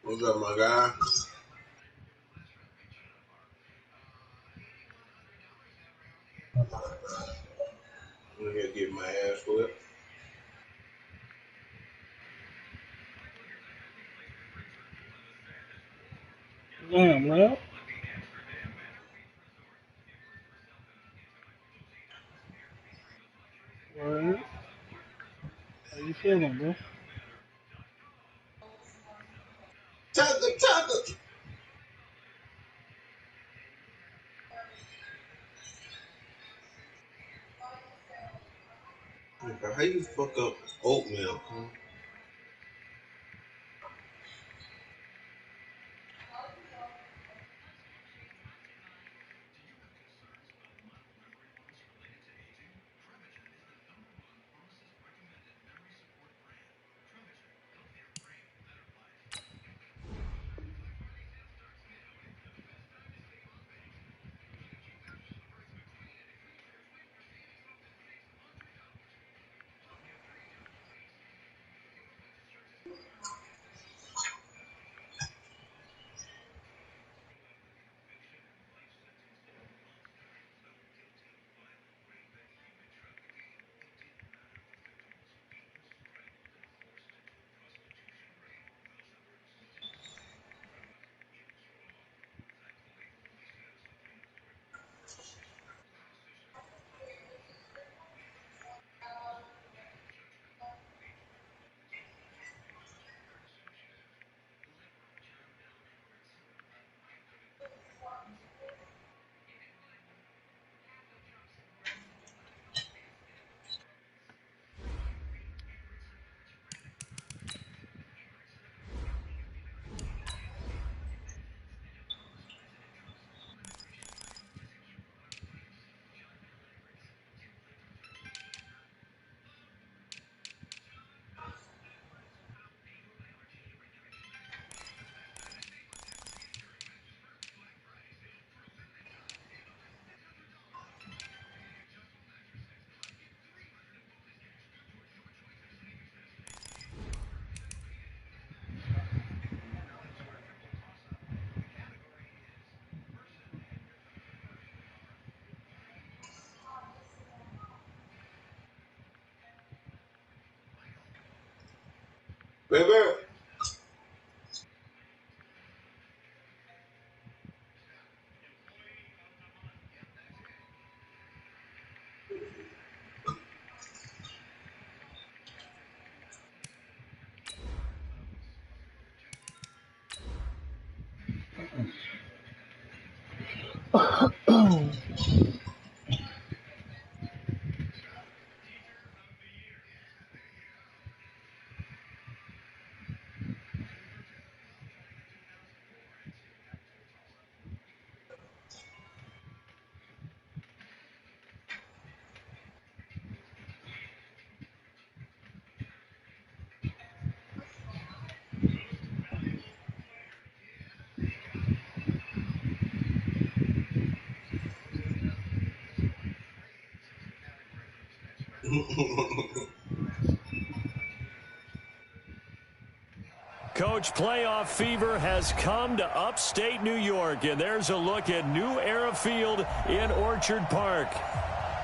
What's up, my guy? I'm gonna get my ass whipped. Damn, man. Word. How you feeling, bro? Tucker. How you fuck up oatmeal, huh? Baby. Coach, playoff fever has come to upstate New York, and there's a look at New Era Field in Orchard Park.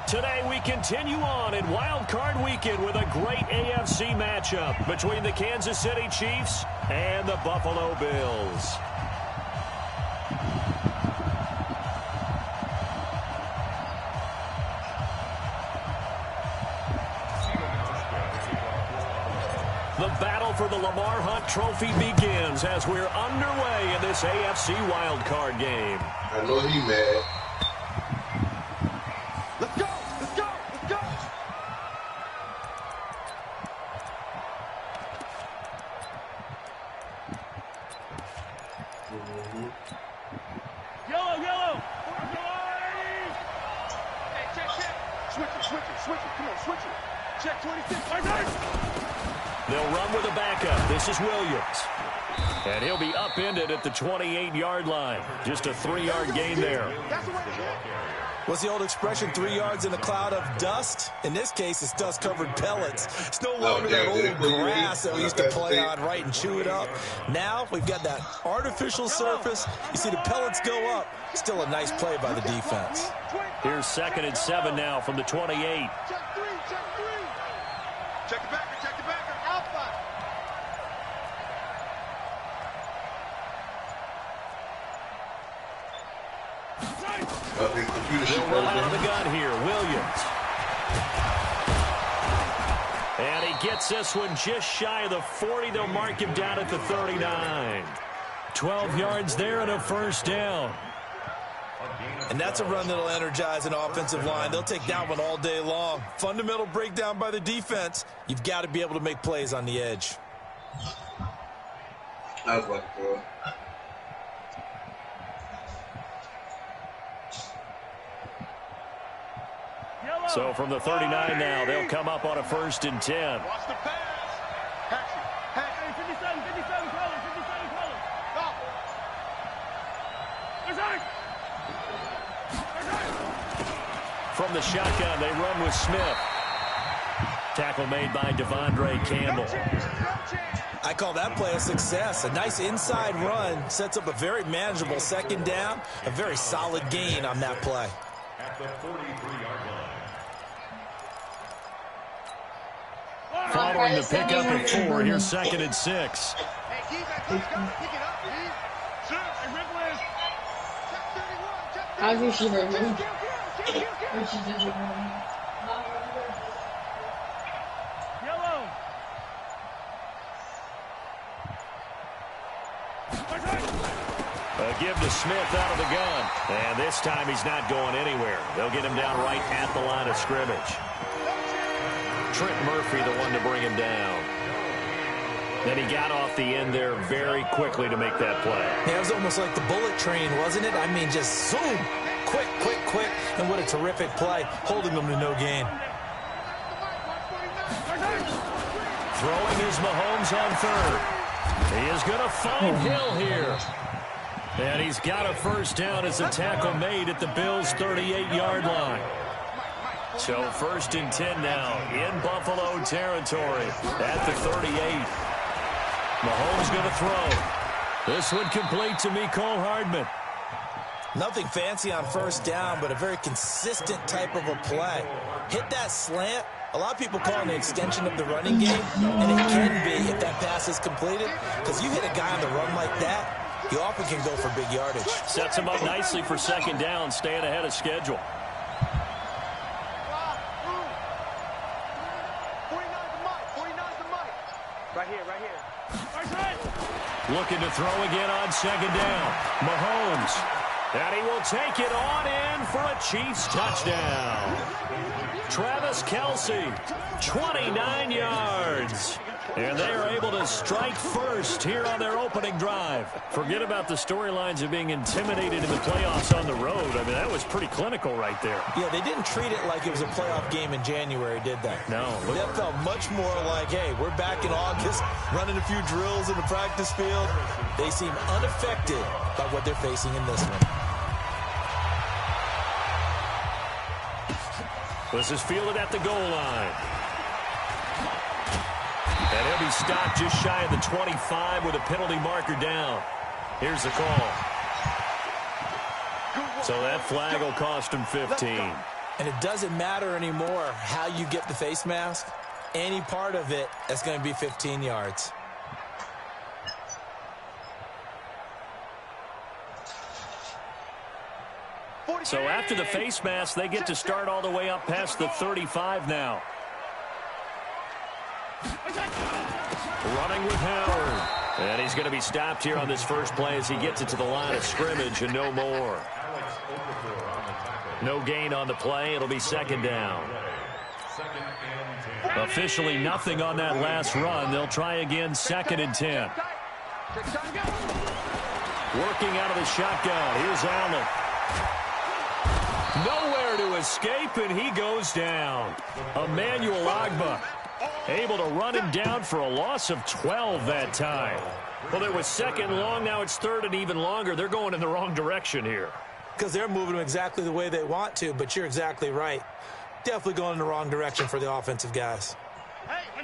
Today we continue on in Wild Card Weekend with a great AFC matchup between the Kansas City Chiefs and the Buffalo Bills. The battle for the Lamar Hunt Trophy begins as we're underway in this AFC Wildcard Game. I know he mad. Let's go! Let's go! Let's go! Yellow! Hey, check. Switch it. Come on, switch it. Check 26. They'll run with a backup. This is Williams. And he'll be upended at the 28-yard line. Just a 3-yard gain there. That's the way to hit. What's the old expression, 3 yards in a cloud of dust? In this case, it's dust-covered pellets. It's no longer that old grass that we used to play on, right, and chew it up. Now we've got that artificial surface. You see the pellets go up. Still a nice play by the defense. Here's 2nd and 7 now from the 28. Check 3, check 3. Check the backer, check the backer. Outside. They'll roll out of the gun here. Williams. And he gets this one just shy of the 40. They'll mark him down at the 39. 12 yards there and a first down. And that's a run that'll energize an offensive line. They'll take that one all day long. Fundamental breakdown by the defense. You've got to be able to make plays on the edge. I was like, bro. So from the 39 now, they'll come up on a 1st and 10. Watch the pass. Hey, 57 colors, 57 colors. Stop. From the shotgun, they run with Smith. Tackle made by Devondre Campbell. I call that play a success. A nice inside run sets up a very manageable 2nd down. A very solid gain on that play. At the 43-yard line. Following the pickup of 4, here's 2nd and 6. Hey, keep that close. Pick it up, please. Sure. Hey, Rip Liz. Check 31. Check 31. How's your shooter? Kill. Which is just Yellow. A give to Smith out of the gun. And this time he's not going anywhere. They'll get him down right at the line of scrimmage. Trent Murphy, the one to bring him down. Then he got off the end there very quickly to make that play. Yeah, it was almost like the bullet train, wasn't it? I mean, just zoom. Quick. And what a terrific play, holding them to no gain. Throwing is Mahomes on 3rd. He is going to find Hill here. And he's got a first down as a tackle made at the Bills' 38-yard line. So 1st and 10 now in Buffalo territory at the 38. Mahomes going to throw. This one complete to Mecole Hardman. Nothing fancy on first down, but a very consistent type of a play. Hit that slant. A lot of people call it an extension of the running game, and it can be if that pass is completed, because you hit a guy on the run like that, you often can go for big yardage. Sets him up nicely for 2nd down, staying ahead of schedule. 49's the mic. Right here. Looking to throw again on 2nd down. Mahomes. And he will take it on in for a Chiefs touchdown. Travis Kelce, 29 yards. And they are able to strike first here on their opening drive. Forget about the storylines of being intimidated in the playoffs on the road. I mean, that was pretty clinical right there. Yeah, they didn't treat it like it was a playoff game in January, did they? No. That felt much more like, hey, we're back in August, running a few drills in the practice field. They seem unaffected by what they're facing in this one. This is fielded at the goal line. And he'll be stopped just shy of the 25 with a penalty marker down. Here's the call. So that flag will cost him 15. And it doesn't matter anymore how you get the face mask. Any part of it, that's going to be 15 yards. So after the face mask, they get to start all the way up past the 35 now. Running with Howard. And he's going to be stopped here on this first play as he gets it to the line of scrimmage and no more. No gain on the play. It'll be 2nd down. Officially nothing on that last run. They'll try again 2nd and 10. Working out of the shotgun. Here's Allen. Nowhere to escape, and he goes down. Emmanuel Ogbah able to run him down for a loss of 12 that time. Well, there was 2nd long. Now it's 3rd and even longer. They're going in the wrong direction here. because they're moving them exactly the way they want to, but you're exactly right. Definitely going in the wrong direction for the offensive guys.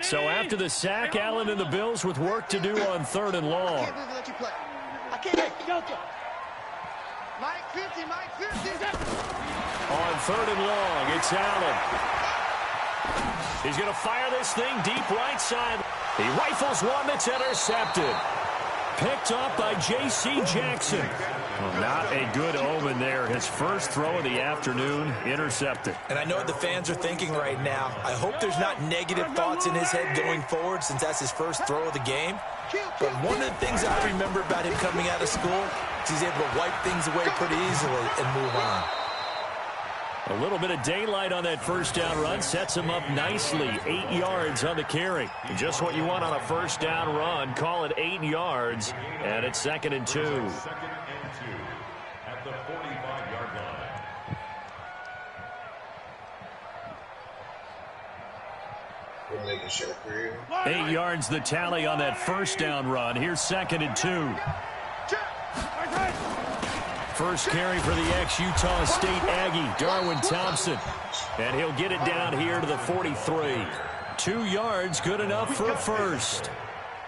So after the sack, Allen and the Bills with work to do on 3rd and long. I can't go. Mike 50, Mike 50. On 3rd and long, it's Allen. He's going to fire this thing deep right side. He rifles one that's intercepted. Picked up by J.C. Jackson. Well, not a good omen there. His first throw of the afternoon, intercepted. And I know what the fans are thinking right now. I hope there's not negative thoughts in his head going forward since that's his first throw of the game. But one of the things I remember about him coming out of school is he's able to wipe things away pretty easily and move on. A little bit of daylight on that first down run sets him up nicely. 8 yards on the carry. Just what you want on a first down run. Call it 8 yards, and it's 2nd and 2. 2nd and 2 at the 45-yard line. We're making sure for you. 8 yards the tally on that first down run. Here's 2nd and 2. First carry for the ex-Utah State Aggie, Darwin Thompson. And he'll get it down here to the 43. 2 yards, good enough for a first.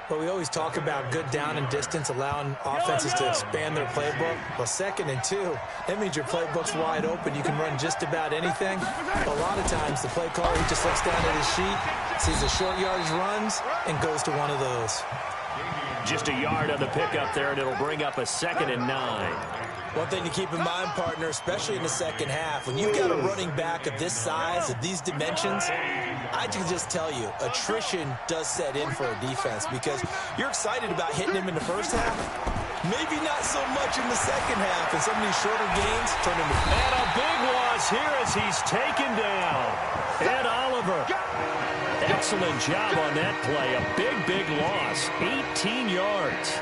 But we always talk about good down and distance, allowing offenses to expand their playbook. Well, 2nd and 2, that means your playbook's wide open. You can run just about anything. But a lot of times, the play caller, he just looks down at his sheet, sees the short yardage runs, and goes to one of those. Just a yard on the pickup there, and it'll bring up a 2nd and 9. One thing to keep in mind, partner, especially in the second half, when you've got a running back of this size, of these dimensions, I can just tell you, attrition does set in for a defense because you're excited about hitting him in the first half. Maybe not so much in the second half, and some of these shorter gains turn into... And a big loss here as he's taken down. Ed Oliver. Excellent job on that play. A big, big loss. 18 yards.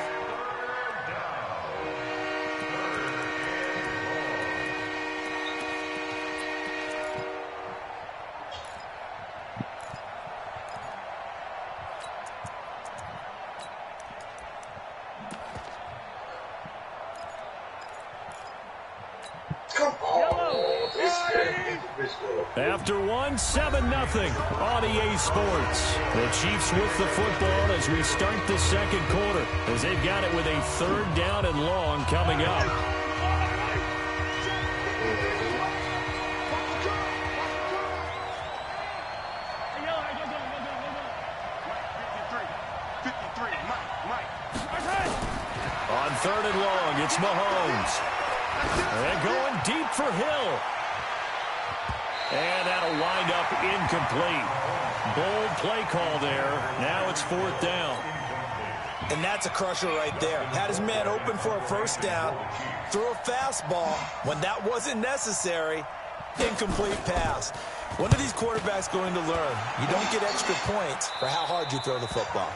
After one, 7-0 on EA Sports. The Chiefs with the football as we start the second quarter, as they've got it with a 3rd down and long coming up. On 3rd and long, it's Mahomes. And going deep for Hill. And that'll wind up incomplete. Bold play call there. Now it's 4th down. And that's a crusher right there. Had his man open for a first down. Threw a fastball when that wasn't necessary. Incomplete pass. When are these quarterbacks going to learn? You don't get extra points for how hard you throw the football.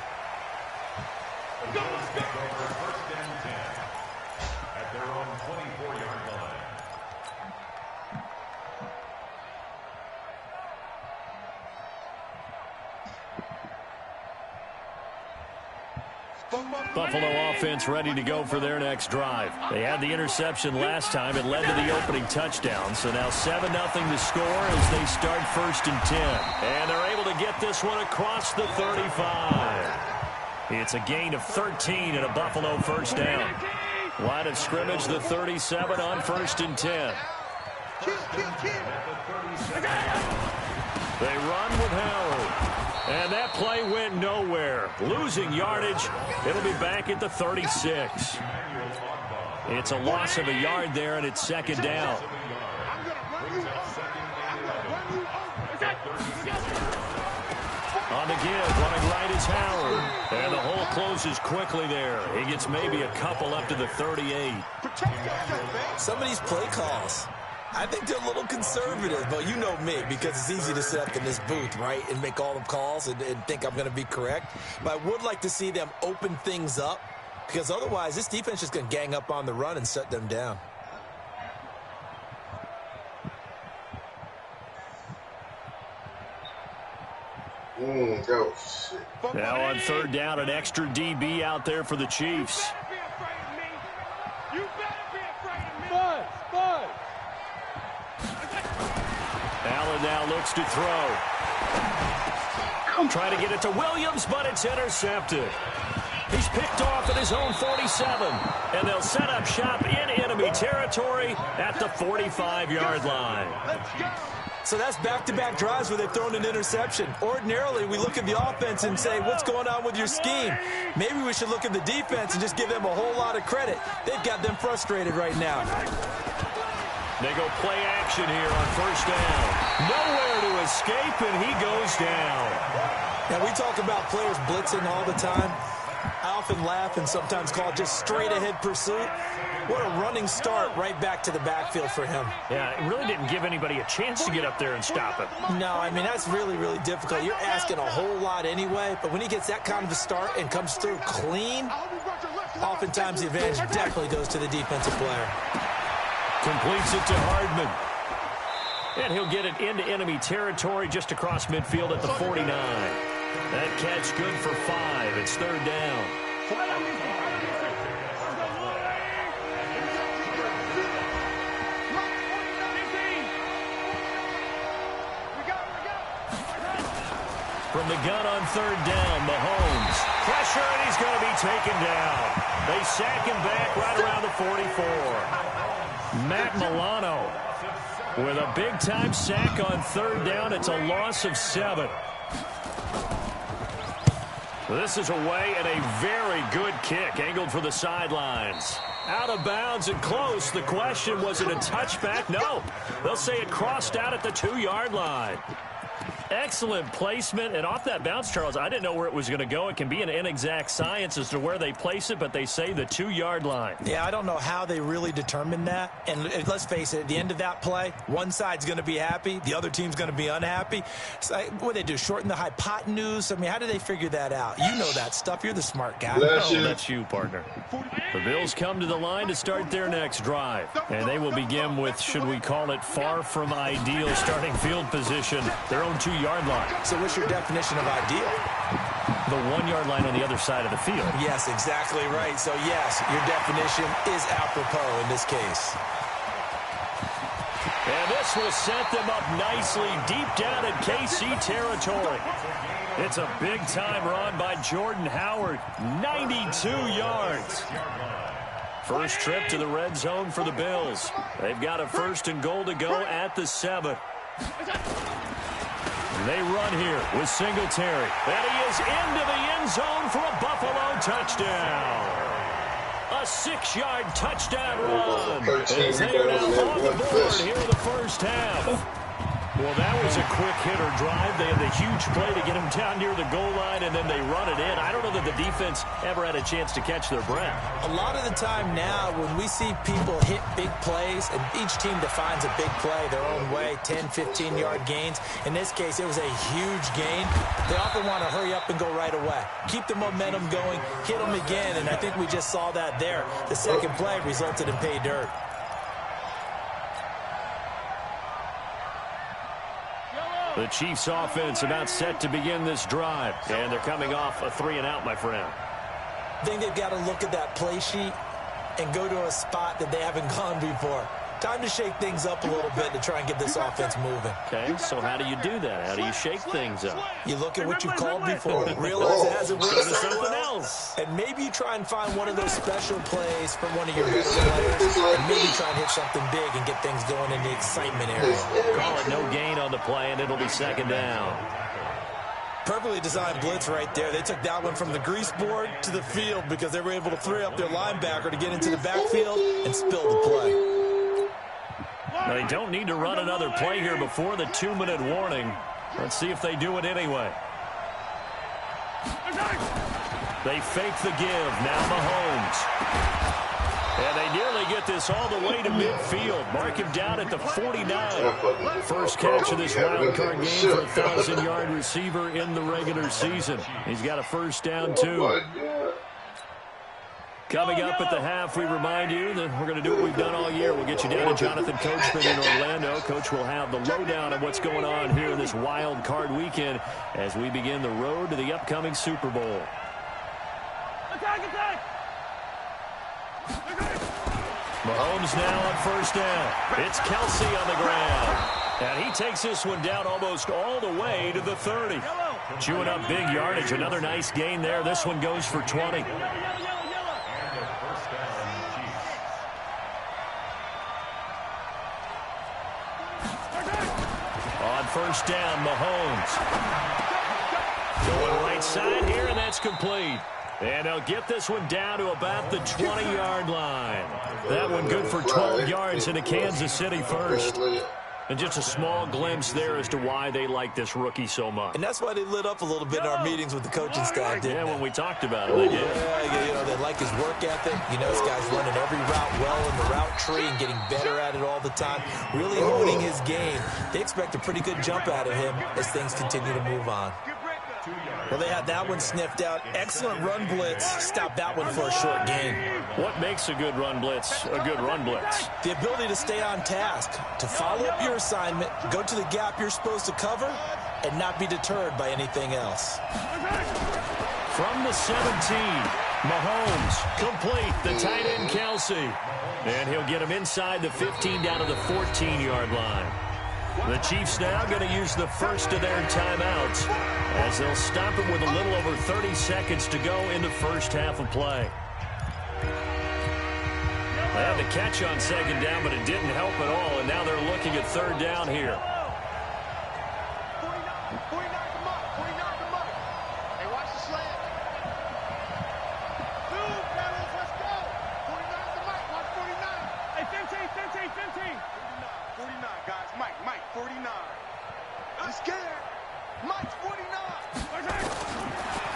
Let's go. First and 10 at their own 24-yard line. Buffalo offense ready to go for their next drive. They had the interception last time. It led to the opening touchdown. So now 7-0 to score as they start 1st and 10. And they're able to get this one across the 35. It's a gain of 13 and a Buffalo first down. Line of scrimmage, the 37 on 1st and 10. They run with Howard. And that play went nowhere. Losing yardage. It'll be back at the 36. It's a loss of a yard there, and it's 2nd down. On the give, running right is Howard. And the hole closes quickly there. He gets maybe a couple up to the 38. Some of these play calls, I think they're a little conservative, but you know me, because it's easy to sit up in this booth, right, and make all the calls and think I'm going to be correct. But I would like to see them open things up, because otherwise this defense is going to gang up on the run and shut them down. Now on 3rd down, an extra DB out there for the Chiefs. You better be afraid of me. now looks to throw. Trying to get it to Williams, but it's intercepted. He's picked off at his own 47, and they'll set up shop in enemy territory at the 45-yard line. So that's back-to-back drives where they've thrown an interception. Ordinarily, we look at the offense and say, what's going on with your scheme? Maybe we should look at the defense and just give them a whole lot of credit. They've got them frustrated right now. They go play action here on first down. Nowhere to escape, and he goes down. Now, we talk about players blitzing all the time. I often laugh and sometimes call it just straight-ahead pursuit. What a running start right back to the backfield for him. Yeah, it really didn't give anybody a chance to get up there and stop him. No, I mean, that's really, really difficult. You're asking a whole lot anyway, but when he gets that kind of a start and comes through clean, oftentimes the advantage definitely goes to the defensive player. Completes it to Hardman. And he'll get it into enemy territory just across midfield at the 49. That catch good for 5. It's third down. From the gun on third down, Mahomes. Pressure, and he's going to be taken down. They sack him back right around the 44. Matt Milano with a big-time sack on third down. It's a loss of 7. This is away and a very good kick, angled for the sidelines. Out of bounds and close. The question, was it a touchback? No. They'll say it crossed out at the 2-yard line. Excellent placement, and off that bounce, Charles, I didn't know where it was going to go. It can be an inexact science as to where they place it, but they say the 2-yard line. Yeah, I don't know how they really determined that. And let's face it, at the end of that play, one side's going to be happy, the other team's going to be unhappy. So, what do they do, shorten the hypotenuse? I mean, how do they figure that out? You know that stuff. You're the smart guy. That's you, partner. The Bills come to the line to start their next drive, and they will begin with, should we call it, far from ideal starting field position, their own 2-yard line. So what's your definition of ideal? The 1-yard line on the other side of the field. Yes, exactly right. So, yes, your definition is apropos in this case. And this will set them up nicely deep down in KC territory. It's a big-time run by Jordan Howard, 92 yards. First trip to the red zone for the Bills. They've got a 1st and goal to go at the 7. They run here with Singletary. And he is into the end zone for a Buffalo touchdown. A 6-yard touchdown run. As they are now on the board here in the first half. Well, that was a quick hitter drive. They had the huge play to get him down near the goal line, and then they run it in. I don't know that the defense ever had a chance to catch their breath. A lot of the time now, when we see people hit big plays, and each team defines a big play their own way, 10, 15-yard gains. In this case, it was a huge gain. They often want to hurry up and go right away. Keep the momentum going, hit them again, and I think we just saw that there. The second play resulted in pay dirt. The Chiefs offense about set to begin this drive. And they're coming off a 3-and-out, my friend. I think they've got to look at that play sheet and go to a spot that they haven't gone before. Time to shake things up a little bit to try and get this offense moving. Okay, so how do you do that? How do you shake things up? You look at what you called before, realize it hasn't worked to something else, and maybe you try and find one of those special plays from one of your better players, and maybe try and hit something big and get things going in the excitement area. Call it no gain on the play, and it'll be 2nd down. Perfectly designed blitz right there. They took that one from the grease board to the field because they were able to free up their linebacker to get into the backfield and spill the play. Now, they don't need to run another play here before the 2-minute warning. Let's see if they do it anyway. They fake the give. Now Mahomes. And they nearly get this all the way to midfield. Mark him down at the 49. First catch of this wild card game for a 1,000-yard receiver in the regular season. He's got a first down, too. Coming up at the half, we remind you that we're going to do what we've done all year. We'll get you down to Jonathan Coachman in Orlando. Coach will have the lowdown of what's going on here this wild card weekend as we begin the road to the upcoming Super Bowl. Mahomes now on first down. It's Kelsey on the ground. And he takes this one down almost all the way to the 30. Chewing up big yardage. Another nice gain there. This one goes for 20. On first down, Mahomes. Going right side here, and that's complete. And they'll get this one down to about the 20-yard line. That one good for 12 yards into Kansas City first. And just a small glimpse there as to why they like this rookie so much. And that's why they lit up a little bit in our meetings with the coaching staff, didn't Yeah, they? when we talked about it, they did. Yeah, you know, they like his work ethic. You know, this guy's running every route well in the route tree and getting better at it all the time. Really honing his game. They expect a pretty good jump out of him as things continue to move on. Well, they had that one sniffed out. Excellent run blitz. Stop that one for a short gain. What makes a good run blitz a good run blitz? The ability to stay on task, to follow up your assignment, go to the gap you're supposed to cover, and not be deterred by anything else. From the 17, Mahomes, complete, the tight end Kelsey. And he'll get him inside the 15 down to the 14-yard line. The Chiefs now going to use the first of their timeouts as they'll stop it with a little over 30 seconds to go in the first half of play. They had the catch on second down, but it didn't help at all, and now they're looking at third down here. 49, come up. Hey, watch the slant. Two, fellas, let's go. 49 to Mike, watch 49. Hey, 15. 49, guys. Mike, 49. I'm scared. Mike's 49.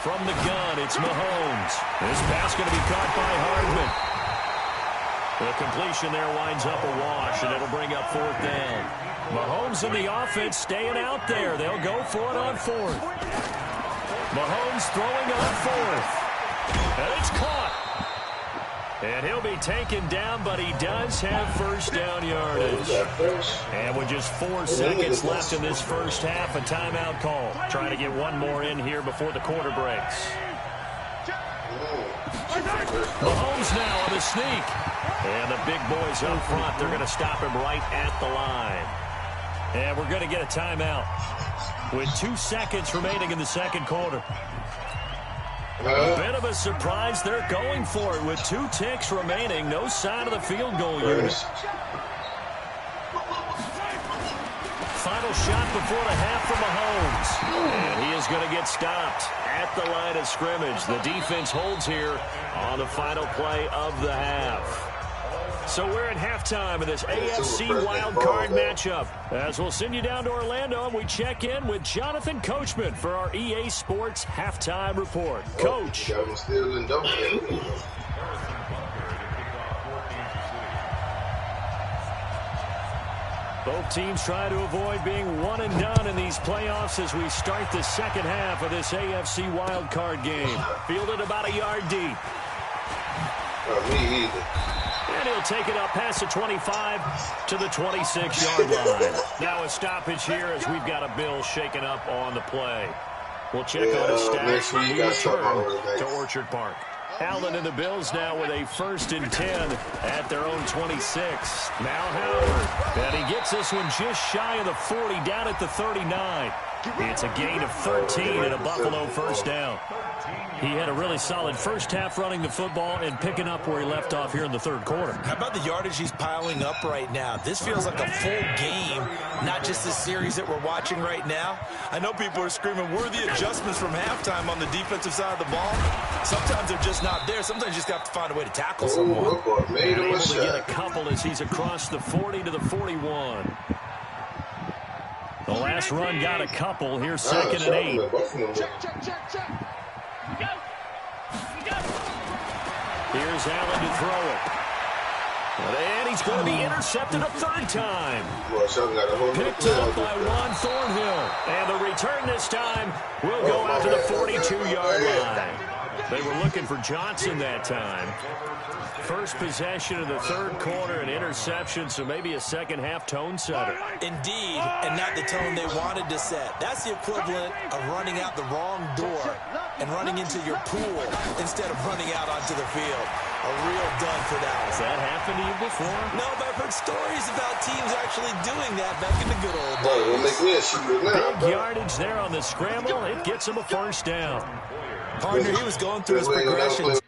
From the gun, it's Mahomes. This pass going to be caught by Hardman. The completion there winds up a wash, and it'll bring up fourth down. Mahomes and the offense staying out there. They'll go for it on fourth. Mahomes throwing on fourth. And it's caught. And he'll be taken down, but he does have first down yardage. And with just 4 seconds left in this first half, a timeout call. Trying to get one more in here before the quarter breaks. Mahomes now on the sneak. And the big boys up front, they're going to stop him right at the line. And we're going to get a timeout with 2 seconds remaining in the second quarter. A bit of a surprise. They're going for it with 2 ticks remaining. No sign of the field goal unit. Final shot before the half for Mahomes. And he is going to get stopped at the line of scrimmage. The defense holds here on the final play of the half. So we're at halftime of this AFC Wildcard matchup. As we'll send you down to Orlando, and we check in with Jonathan Coachman for our EA Sports Halftime Report. Coach. Both teams try to avoid being one and done in these playoffs as we start the second half of this AFC Wildcard game. Fielded about a yard deep. Me either. And he'll take it up past the 25 to the 26-yard line. Now a stoppage here as we've got a Bill shaken up on the play. We'll check on his stats when we return to Orchard Park. Allen and the Bills now with a 1st and 10 at their own 26. Now Howard. And he gets this one just shy of the 40 down at the 39. It's a gain of 13 and a Buffalo first down. He had a really solid first half running the football and picking up where he left off here in the third quarter. How about the yardage he's piling up right now? This feels like a full game, not just the series that we're watching right now. I know people are screaming, where are the adjustments from halftime on the defensive side of the ball? Sometimes they're just not there. Sometimes you just have to find a way to tackle someone. And able to get a couple as he's across the 40 to the 41. The last run got a couple. Here's 2nd and 8. Check. Here's Allen to throw it. And he's going to be intercepted a 3rd time. Picked up by Juan Thornhill. And the return this time will go out to the 42-yard line. They were looking for Johnson that time. First possession of the third quarter, an interception, so maybe a second half tone setter. Indeed, and not the tone they wanted to set. That's the equivalent of running out the wrong door and running into your pool instead of running out onto the field. A real dud for that one. Has that happened to you before? No, but I've heard stories about teams actually doing that back in the good old Bro, it'll make days. me a shooter now, Big bro. yardage there on the scramble. It gets him a first down. Partner, he was going through his progressions.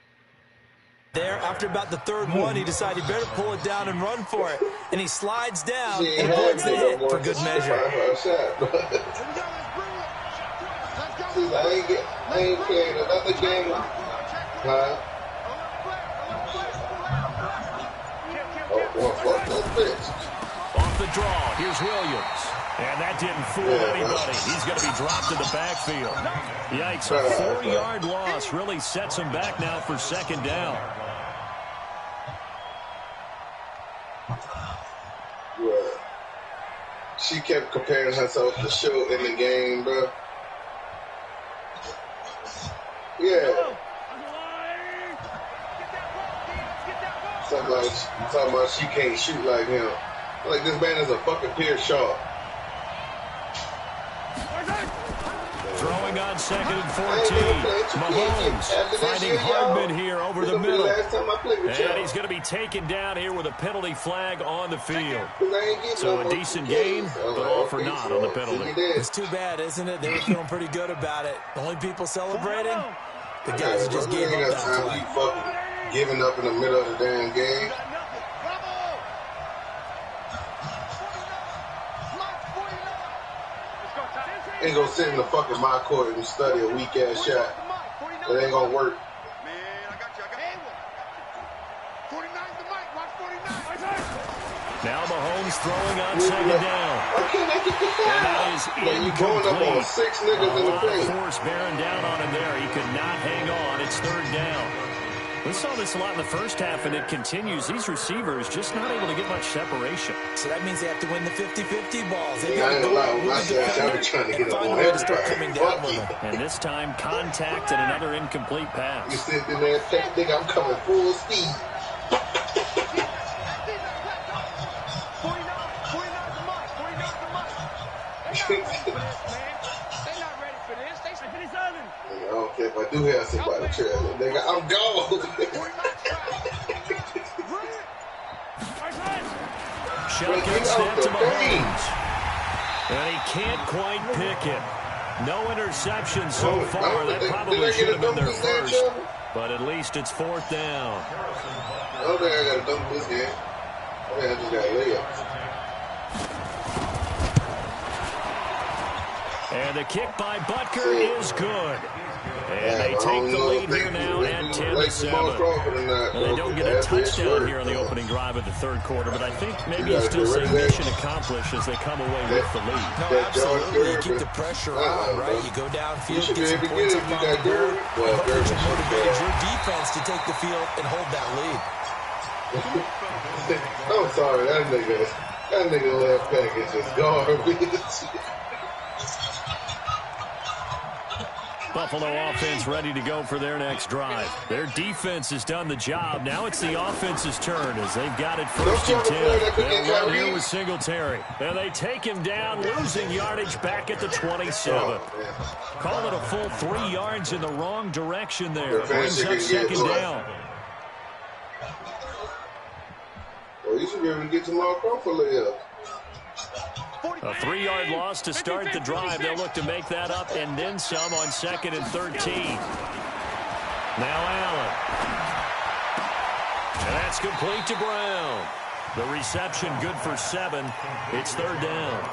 There, after about the third one, he decided he better pull it down and run for it. And he slides down and avoids the hit for good measure. I ain't playing another game. Huh? Oh, fuck that bitch. Off the draw, here's Williams. And that didn't fool anybody. He's going to be dropped in the backfield. Yikes, a 4-yard loss really sets him back now for second down. Yeah. She kept comparing herself to Show in the game, bro. Yeah. Talking about she can't shoot like him. Like, this man is a fucking Pierce Shaw. Throwing on second and 14. Mahomes finding Hardman here over the middle. And he's going to be taken down here with a penalty flag on the field. So a decent game, but all for naught on the penalty. It's too bad, isn't it? They were feeling pretty good about it. The only people celebrating, the guys who just gave up that play. Fucking giving up in the middle of the damn game. Ain't gonna sit in the fucking my court and study a weak ass shot. It ain't gonna work. Man, I got you. 49's the mic. Watch 49. Now Mahomes throwing on second down. Okay, I get the And that is like you going up on 6 niggas in the lot of paint. force bearing down on him there. He could not hang on. It's third down. We saw this a lot in the first half, and it continues. These receivers just not able to get much separation. So that means they have to win the 50-50 balls. They Yeah, I got ain't to gonna lie. go With my with the stats, I be defender trying to and get up find a on way to start everybody. coming down Fuck with you. them. And this time, contact and another incomplete You pass. sit in there and think I'm coming full speed. 49's the mic. 49's the mic. They're not ready for this, man. They're not ready for this. They say 57. I don't care if I do have somebody trailing. Nigga, I'm gone. Shotgun snap to Mahomes. And he can't quite pick it. No interceptions so far. That probably should have been their first. But at least it's fourth down. I don't think I got to dunk this game. I think I just got layups. And the kick by Butker is good. And they take the lead here now at 10-7. And they don't get a touchdown here on the opening drive of the third quarter, but I think maybe you still say mission accomplished as they come away with the lead. No, absolutely. You keep the pressure on, right? You go downfield, get some points up on the board. But you motivated your defense to take the field and hold that lead. I'm sorry, that nigga left package is garbage. Buffalo offense ready to go for their next drive. Their defense has done the job. Now it's the offense's turn as they've got it first and 10. They'll run here with Singletary. And they take him down, losing yardage back at the 27. Call it a full 3 yards in the wrong direction there. Brings up second down. Well, you should be able to get to Mark Crawford layup. A 3-yard loss to start the drive. They'll look to make that up and then some on second and 13. Now Allen. And that's complete to Brown. The reception good for 7. It's third down.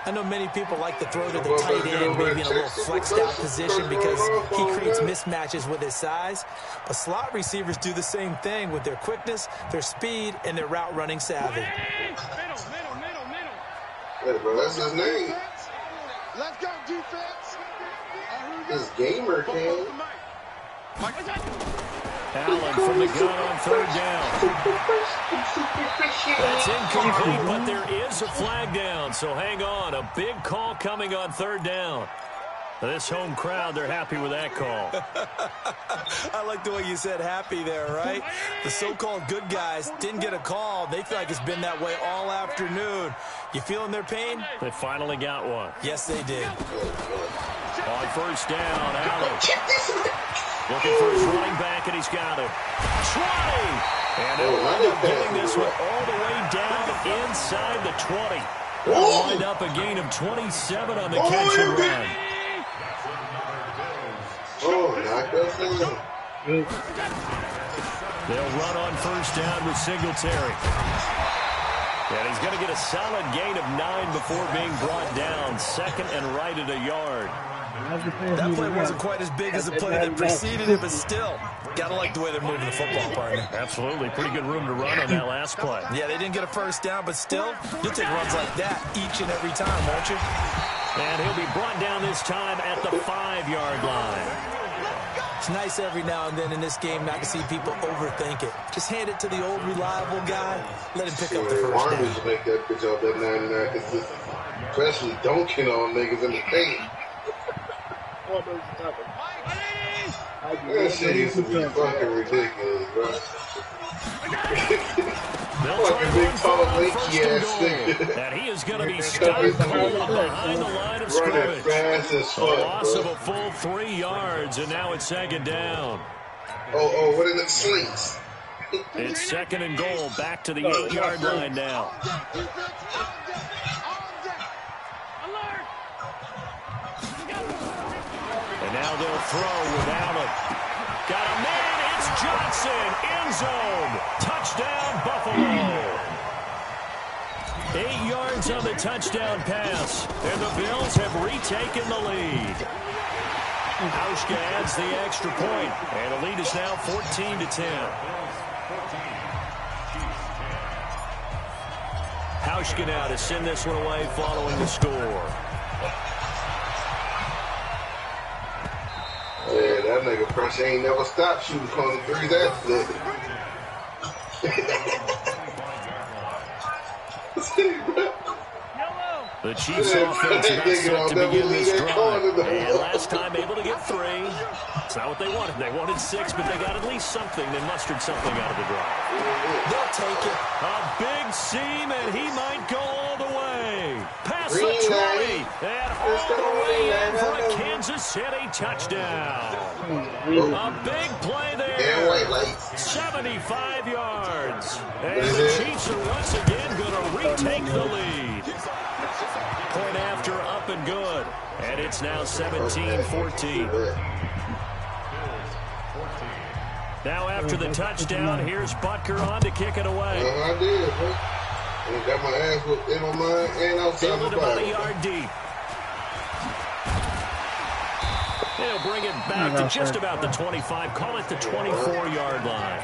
I know many people like to throw to the tight end, maybe in a little flexed out position because he creates mismatches with his size. But slot receivers do the same thing with their quickness, their speed, and their route running savvy. Hey, bro, that's his name. Let's go, defense. This gamer came. Allen from the gun on third down. That's incomplete, but there is a flag down, so hang on. A big call coming on third down. This home crowd, they're happy with that call. I like the way you said happy there, right? The so-called good guys didn't get a call. They feel like it's been that way all afternoon. You feeling their pain? They finally got one. Yes, they did. On first down, Allen. Looking for his running back, and he's got it. 20! And he'll wind up getting this one all the way down inside the 20. That'll wind up a gain of 27 on the catch and run. Knock us down. They'll run on first down with Singletary. And he's going to get a solid gain of 9 before being brought down. Second and right at a yard. That play wasn't quite as big as the play that preceded it, but still, gotta like the way they're moving the football, partner. Absolutely. Pretty good room to run on that last play. Yeah, they didn't get a first down, but still, you'll take runs like that each and every time, won't you? And he'll be brought down this time at the 5-yard line. It's nice every now and then in this game not to see people overthink it. Just hand it to the old reliable guy, let him pick up the first down. Armies make that bitch off that 99 consistent. Especially dunking on niggas in the paint. That shit used to be fucking ridiculous, bro. Like a big tall lanky ass nigga. And he is going to be stopped cold behind the line of Running scrimmage. fast as A fuck, loss bro. of a full 3 yards, and now it's second down. What are the slings? It's second and goal, back to the 8-yard line now. And now they'll throw without him. Got a man, it's Johnson, end zone. Touchdown, Buffalo. 8 yards on the touchdown pass, and the Bills have retaken the lead. Hauschka adds the extra point, and the lead is now 14-10. Hauschka now to send this one away following the score. Yeah, that nigga fresh ain't never stopped shooting corner threes after that. The Chiefs offense about set to begin this drive. And last time able to get 3. It's not what they wanted. They wanted 6, but they got at least something. They mustered something out of the drive. They'll take it. A big seam, and he might go all the way. Past the 20, and all the way in for a Kansas City touchdown. A big play there. 75 yards. And the Chiefs are once again going to retake the lead. Point after, up and good. And it's now 17-14. Now after the touchdown, here's Butker on to kick it away. I did, bro. I got my ass whooped in on mine and outside the about a yard deep. They'll bring it back to just about the 25. Call it the 24-yard line.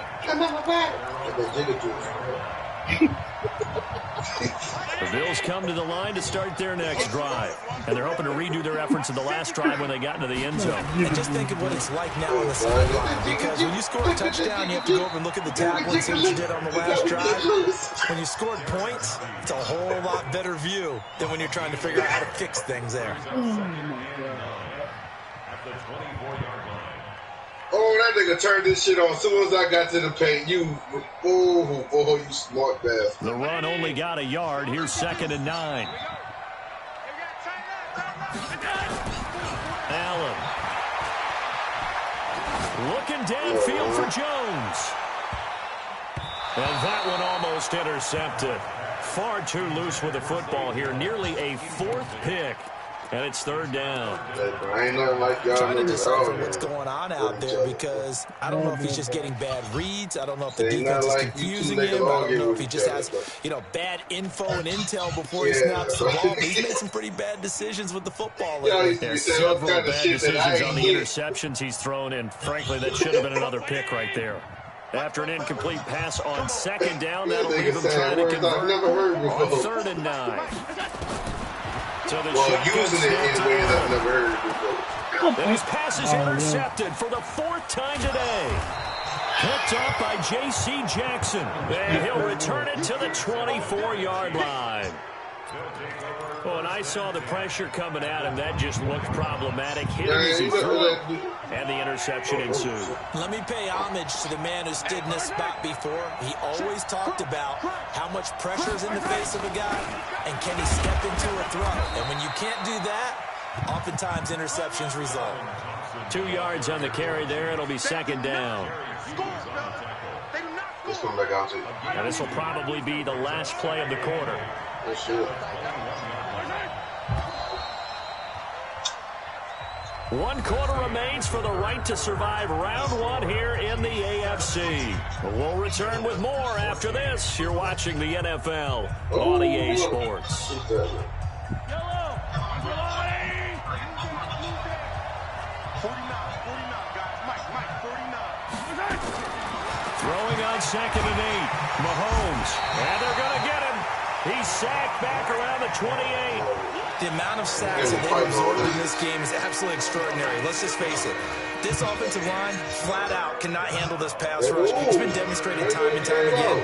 The Bills come to the line to start their next drive. And they're hoping to redo their efforts in the last drive when they got into the end zone. And just think of what it's like now on the sideline. Because when you score a touchdown, you have to go over and look at the tackle and see what you did on the last drive. When you scored points, it's a whole lot better view than when you're trying to figure out how to fix things there. Oh, that nigga turned this shit on as soon as I got to the paint. You smart bastard. The run only got a yard. Here's second and 9. Allen. Looking downfield for Jones. And that one almost intercepted. Far too loose with the football here. Nearly a 4th pick. And it's third down. I ain't nothing like y'all. Trying to decipher what's going on out there because I don't know if he's just getting bad reads. I don't know if the defense is confusing him. I don't know if he just has, bad info and intel before he snaps the ball. But he's made some pretty bad decisions with the football lately. There's several bad decisions on the interceptions he's thrown, and frankly, that should have been another pick right there. After an incomplete pass on second down, that'll leave him trying to convert on third and 9. So the using it in ways I've never heard before. And his pass is intercepted for the 4th time today. Picked up by J.C. Jackson. And he'll return it to the 24-yard line. Well, when I saw the pressure coming at him, that just looked problematic. Hit him as he threw it, and the interception ensued. Let me pay homage to the man who stood in this spot before. He always talked about how much pressure is in the face of a guy, and can he step into a throw. And when you can't do that, oftentimes interceptions result. 2 yards on the carry there. It'll be second down. Let's come back out to you. And this will probably be the last play of the quarter. It should. 1 quarter remains for the right to survive round 1 here in the AFC. We'll return with more after this. You're watching the NFL on EA Sports. Throwing on 2nd and 8. Mahomes. And they're going to get him. He's sacked back around the 28. The amount of sacks that they've absorbed in this game is absolutely extraordinary. Let's just face it. This offensive line, flat out, cannot handle this pass rush. It's been demonstrated time and time again.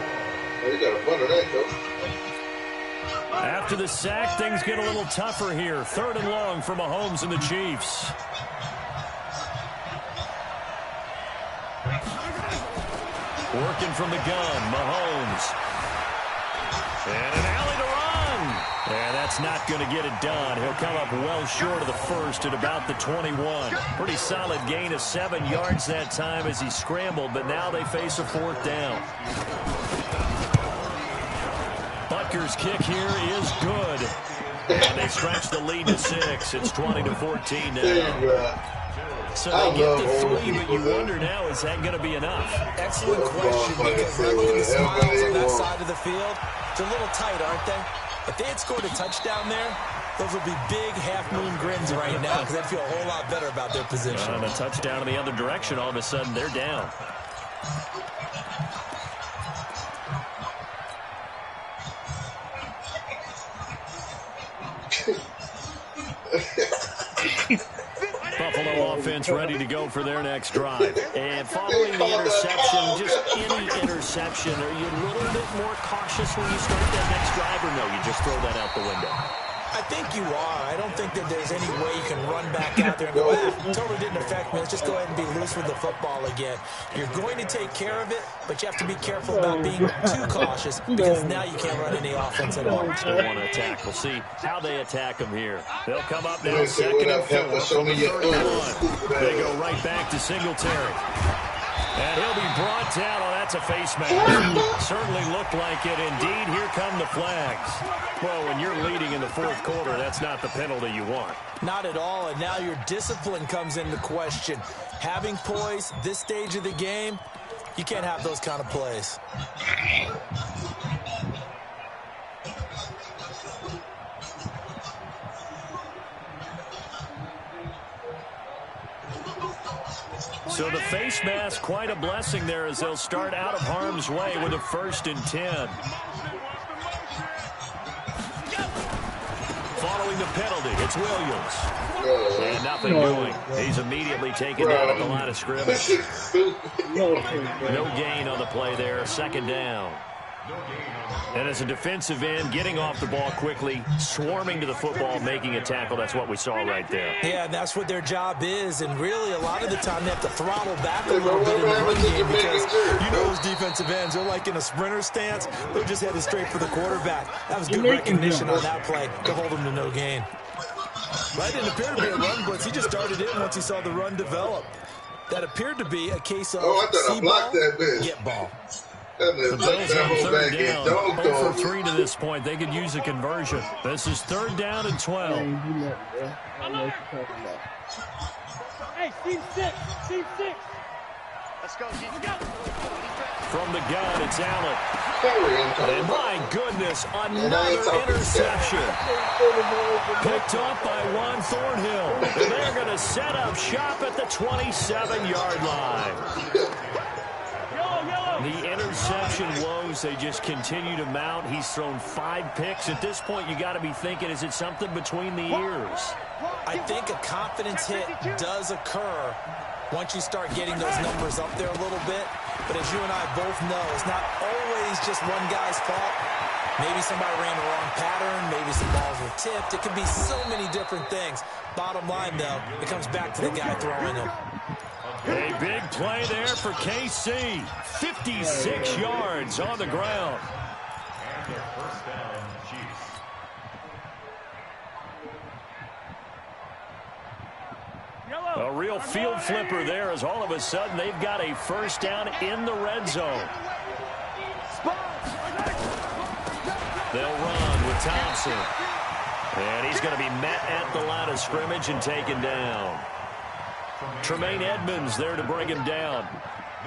You got a fun of that, though. After the sack, things get a little tougher here. 3rd and long for Mahomes and the Chiefs. Working from the gun, Mahomes. And an alley to run. And that's not going to get it done. He'll come up well short of the first at about the 21. Pretty solid gain of 7 yards that time as he scrambled, but now they face a 4th down. Butker's kick here is good. And they stretch the lead to 6. It's 20-14 now. So they get the 3, but you wonder now, is that going to be enough? Excellent question, because now look at the smiles on that side of the field. It's a little tight, aren't they? If they had scored a touchdown there, those would be big half-moon grins right now because they'd feel a whole lot better about their position. And a touchdown in the other direction, all of a sudden they're down. Buffalo offense ready to go for their next drive. And following the interception, just any interception, are you a little bit more cautious when you start that next drive, or no, you just throw that out the window? I think you are. I don't think that there's any way you can run back out there and go, totally didn't affect me. Let's just go ahead and be loose with the football again. You're going to take care of it, but you have to be careful about being too cautious because now you can't run any offense at all. Still want to attack. We'll see how they attack them here. They'll come up now 2nd and 4 from the 31. They go right back to Singletary. And he'll be brought down. Oh, that's a face mask. Certainly looked like it. Indeed, here come the flags. Well, when you're leading in the 4th quarter, that's not the penalty you want. Not at all, and now your discipline comes into question. Having poise, this stage of the game, you can't have those kind of plays. So the face mask, quite a blessing there as they'll start out of harm's way with a 1st and 10. Following the penalty, it's Williams. And nothing doing. He's immediately taken down at the line of scrimmage. No gain on the play there. 2nd down. And as a defensive end, getting off the ball quickly, swarming to the football, making a tackle, that's what we saw right there. Yeah, and that's what their job is. And really, a lot of the time, they have to throttle back a little bit in the run game because you know those defensive ends, they're like in a sprinter stance. They're just headed straight for the quarterback. That was good recognition on that play to hold him to no gain. That didn't appear to be a run blitz. He just started in once he saw the run develop. That appeared to be a case of see ball, get ball. The Bills on 3rd down, 0 for 3 to this point. They could use a conversion. This is 3rd down and 12. Hey, Steve 6. Let's go, From the gun, it's Allen. And my goodness, another interception. Picked up by Juan Thornhill. And they're going to set up shop at the 27-yard line. The interception woes, they just continue to mount. He's thrown 5 picks. At this point, you got to be thinking, is it something between the ears? I think a confidence hit does occur once you start getting those numbers up there a little bit. But as you and I both know, it's not always just one guy's fault. Maybe somebody ran the wrong pattern. Maybe some balls were tipped. It could be so many different things. Bottom line, though, it comes back to the guy throwing them. A big play there for KC. 56 yards on the ground. And their 1st down, Chiefs. Yellow. A real field flipper there as all of a sudden they've got a first down in the red zone. They'll run with Thompson. And he's going to be met at the line of scrimmage and taken down. Tremaine Edmonds there to bring him down.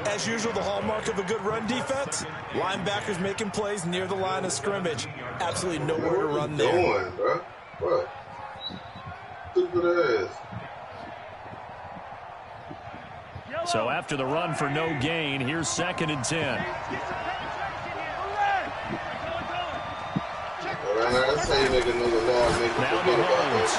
As usual, the hallmark of a good run defense, linebackers making plays near the line of scrimmage. Absolutely nowhere to run there. Doing, bro? What? Stupid ass. So after the run for no gain, here's 2nd and 10. Now Mahomes.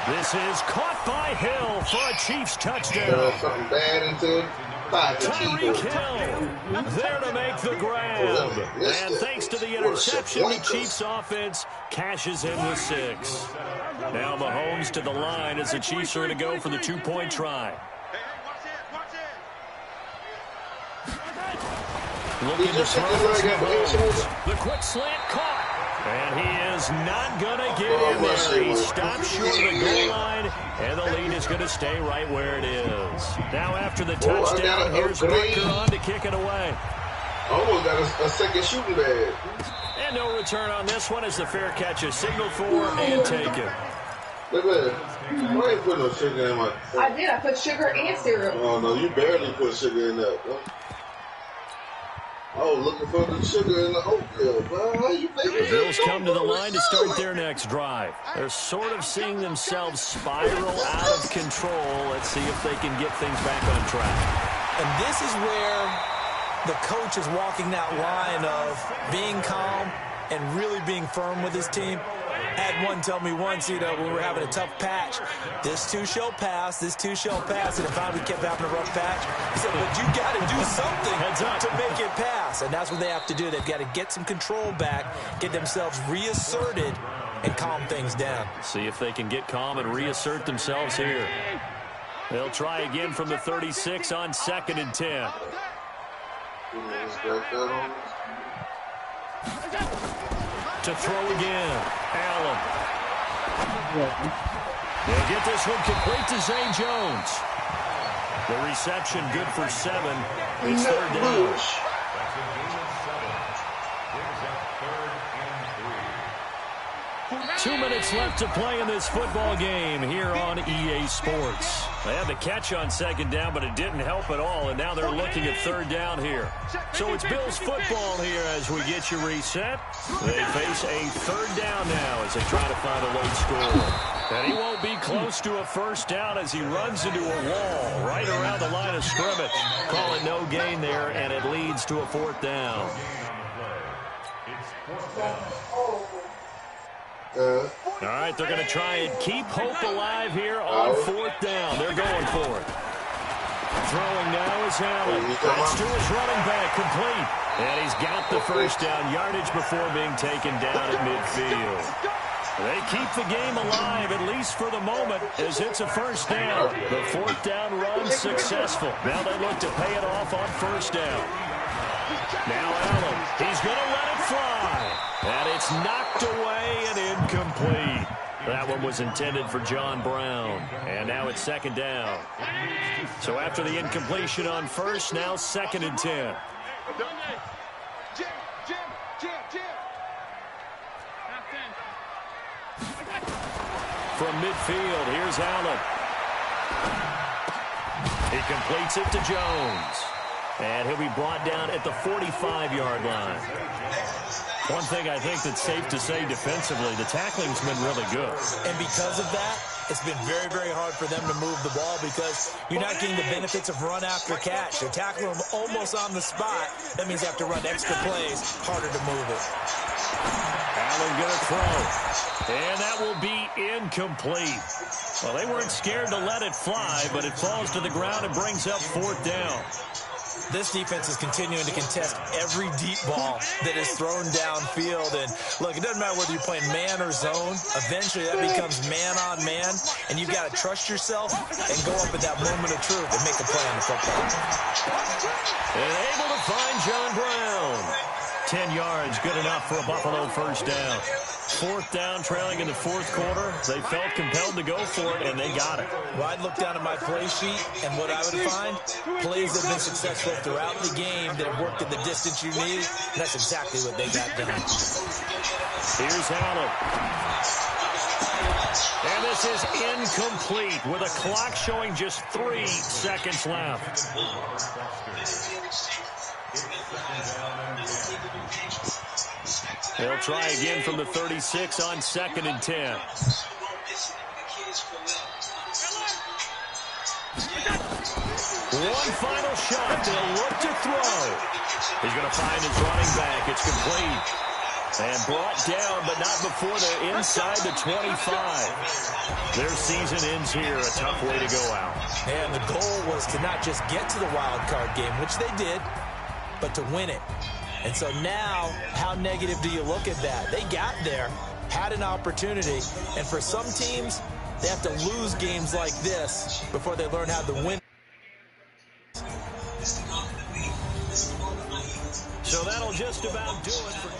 This is caught by Hill for a Chiefs touchdown. Something bad into it. Tyreek Hill there to make the grab. And thanks to the interception, the Chiefs offense cashes in with 6. Now Mahomes to the line as the Chiefs are going to go for the 2-point try. Looking to throw Mahomes. The quick slant caught. And he is not going to get in there. He stops short of the goal line, and the lead is going to stay right where it is. Now after the touchdown, here's Baker on to kick it away. Almost got a second shooting bag. And no return on this one as the fair catch is signaled for and taken. Look at that. Why ain't put no sugar in my... I did. I put sugar and syrup. Oh, no, you barely put sugar in that. Oh, looking for the sugar in the oatmeal, bro. How you making The Bills that come to the line to start their next drive. They're sort of seeing themselves spiral out of control. Let's see if they can get things back on track. And this is where the coach is walking that line of being calm and really being firm with his team. Had one tell me once, when we were having a tough patch, this too shall pass, this too shall pass, and finally we kept having a rough patch. He said, but you got to do something to make it pass, and that's what they have to do. They've got to get some control back, get themselves reasserted, and calm things down. See if they can get calm and reassert themselves here. They'll try again from the 36 on 2nd and 10. To throw again. Allen. They'll get this one complete to Zay Jones. The reception good for 7. It's 3rd down. 2 minutes left to play in this football game here on EA Sports. They had the catch on 2nd down, but it didn't help at all, and now they're looking at 3rd down here. So it's Bills football here as we get you reset. They face a 3rd down now as they try to find a late score. And he won't be close to a 1st down as he runs into a wall right around the line of scrimmage. Calling no gain there, and it leads to a 4th down. All right, they're going to try and keep hope alive here on 4th down. They're going for it. Throwing now is Allen. That's to his running back, complete. And he's got the 1st down yardage before being taken down at midfield. They keep the game alive, at least for the moment, as it's a 1st down. The 4th down run successful. Now they look to pay it off on 1st down. Now Allen, he's going to let it fly. And it's knocked away and incomplete. That one was intended for John Brown. And now it's 2nd down. So after the incompletion on 1st, now 2nd and 10. From midfield, here's Allen. He completes it to Jones. And he'll be brought down at the 45-yard line. One thing I think that's safe to say defensively, the tackling's been really good. And because of that, it's been very, very hard for them to move the ball because you're not getting the benefits of run after catch. They're tackling them almost on the spot. That means they have to run extra plays, harder to move it. Allen gonna throw. And that will be incomplete. Well, they weren't scared to let it fly, but it falls to the ground and brings up 4th down. This defense is continuing to contest every deep ball that is thrown downfield. And, look, it doesn't matter whether you're playing man or zone. Eventually, that becomes man-on-man, and you've got to trust yourself and go up at that moment of truth and make a play on the football. And able to find John Brown. 10 yards, good enough for a Buffalo 1st down. 4th down, trailing in the 4th quarter. They felt compelled to go for it, and they got it. Well, I'd look down at my play sheet, and what I would find, plays that have been successful throughout the game that have worked in the distance you need, and that's exactly what they got done. Here's Allen. And this is incomplete with a clock showing just 3 seconds left. They'll try again from the 36 on 2nd and 10. One final shot. They'll look to throw. He's going to find his running back. It's complete. And brought down, but not before they're inside the 25. Their season ends here. A tough way to go out. And the goal was to not just get to the wild card game, which they did, but to win it. And so now, how negative do you look at that? They got there, had an opportunity, and for some teams, they have to lose games like this before they learn how to win. So that'll just about do it for...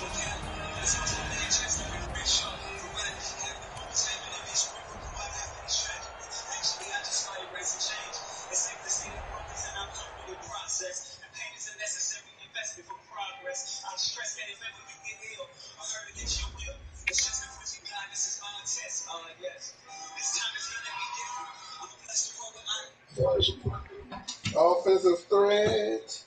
Offensive threat.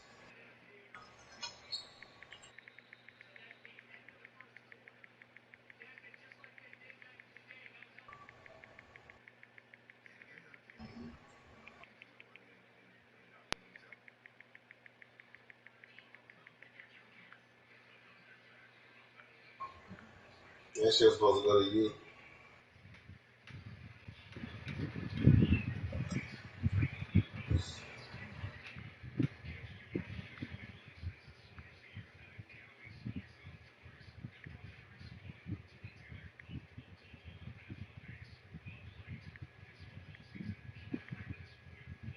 That shit's supposed to go to you.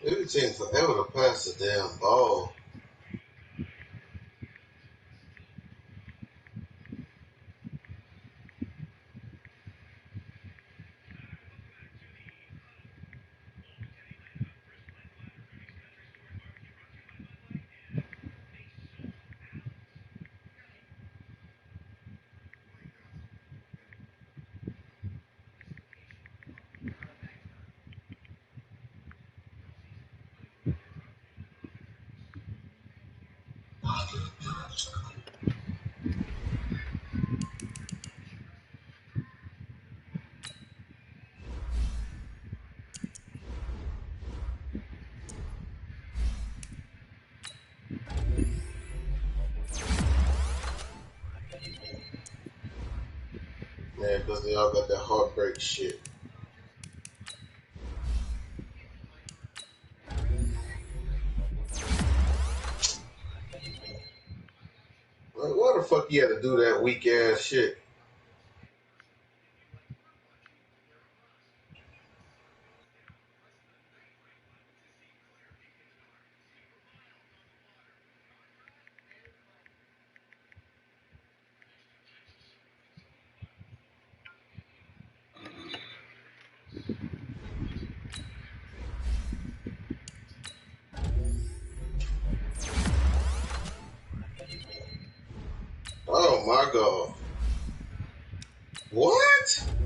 It would take forever to pass the damn ball. Yeah, because they all got that heartbreak shit. Like, why the fuck you had to do that weak ass shit? Oh my god. What?